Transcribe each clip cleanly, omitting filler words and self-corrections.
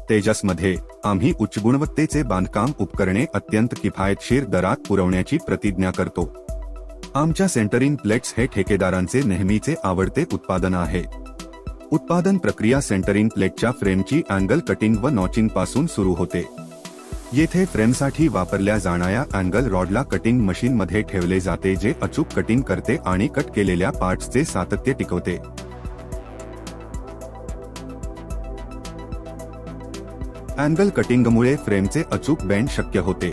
तेजसमध्ये आम्ही उच्च गुणवत्तेचे बांधकाम उपकरणे अत्यंत किफायतशीर दरात पुरवण्याची प्रतिज्ञा करतो। आमच्या सेंटरिंग प्लेट्स हे ठेकेदारांचे नेहमीचे आवडते उत्पादन आहे। उत्पादन प्रक्रिया सेंटरिंग प्लेटच्या फ्रेमची अँगल कटिंग व नॉचिंग पासून सुरू होते। येथे फ्रेमसाठी वापरल्या जाणाऱ्या अँगल रॉडला कटिंग मशीनमध्ये ठेवले जाते, जे अचूक कटिंग करते आणि कट केलेल्या पार्ट्सचे सातत्य टिकवते। अँगल कटिंगमुळे फ्रेमचे अचूक बेंड शक्य होते।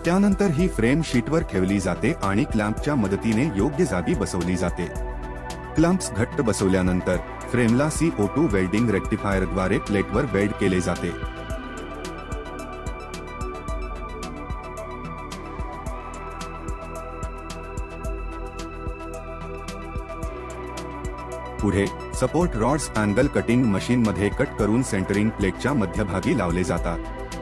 त्यानंतर ही फ्रेम शीटवर ठेवली जाते आणि क्लॅम्पच्या मदतीने योग्य जागी बसवली जाते। क्लॅम्प्स घट्ट बसवल्यानंतर फ्रेमला CO2 वेल्डिंग रेक्टिफायरद्वारे प्लेटवर वेल्ड केले जाते। पुढे सपोर्ट रॉड्स अँगल कटिंग मशीनमध्ये कट करून सेंटरिंग प्लेटच्या मध्यभागी लावले जातात।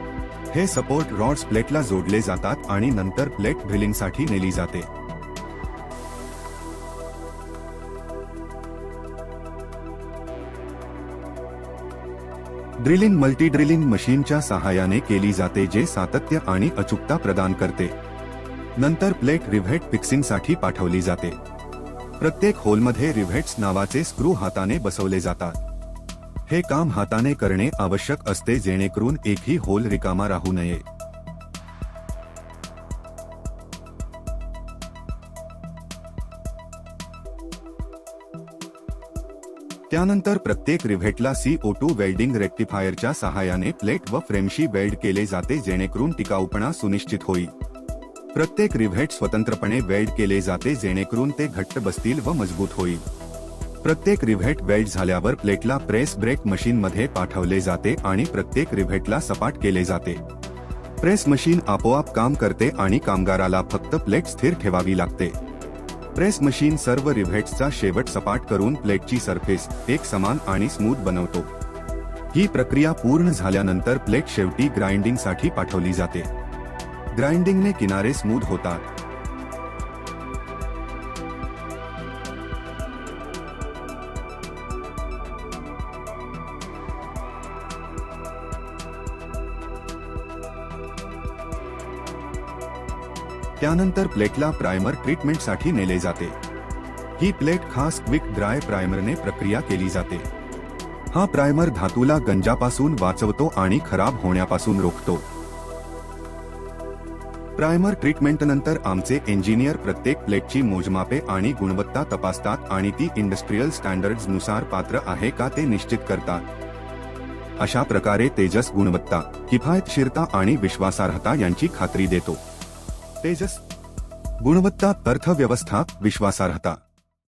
हे सपोर्ट रॉड्स प्लेटला जोडले जातात आणि नंतर प्लेट ड्रिलिंगसाठी नेली जाते। ड्रिलिंग मल्टी ड्रिलिंग मशीनच्या सहाय्याने केली जाते, जे सातत्य आणि अचूकता प्रदान करते। नंतर प्लेट रिव्हेट फिक्सिंगसाठी पाठवली जाते। प्रत्येक होलमध्ये रिव्हेट्स नावाचे स्क्रू हाताने बसवले जातात। हे काम हाताने करणे आवश्यक असते, जेणेकरून एकही होल रिकामा राहू नये। त्यानंतर प्रत्येक रिव्हेटला CO2 वेल्डिंग रेक्टिफायरच्या सहाय्याने प्लेट व फ्रेमशी वेल्ड केले जाते, जेणेकरून टिकाऊपणा सुनिश्चित होईल। प्रत्येक रिव्हेट स्वतंत्रपणे वेल्ड केले जाते, जेणेकरून ते घट्ट बसतील व मजबूत होईल। प्रत्येक रिव्हेट वेल्ड झाल्यावर प्लेटला प्रेस ब्रेक मशीनमध्ये पाठवले जाते आणि प्रत्येक रिव्हेटला सपाट केले जाते। प्रेस मशीन आपोआप काम करते आणि कामगाराला फक्त प्लेट स्थिर ठेवावी लागते। प्रेस मशीन सर्व रिव्हेट्सचा शेवट सपाट करून प्लेटची सरफेस एक समान आणि स्मूथ बनवतो। ही प्रक्रिया पूर्ण झाल्यानंतर प्लेट शेवटी ग्राइंडिंगसाठी पाठवली जाते। ग्राइंडिंगने किनारे स्मूथ होतात। त्यानंतर प्लेटला प्राइमर ट्रीटमेंटसाठी नेले जाते। ही प्लेट खास क्विक ड्राय प्राइमरने प्रक्रिया केली जाते। हा प्राइमर धातूला गंजापासून वाचवतो आणि खराब होण्यापासून रोखतो। प्राइमर ट्रीटमेंटनंतर आमचे इंजिनियर प्रत्येक प्लेटची मोजमापे आणि गुणवत्ता तपासतात आणि ती इंडस्ट्रियल स्टँडर्ड्सनुसार पात्र आहे का ते निश्चित करतात। अशा प्रकारे तेजस गुणवत्ता, किफायतशीरता आणि विश्वासार्हता यांची खात्री देतो। तेजस गुणवत्ता, अर्थव्यवस्था, विश्वासार्हता।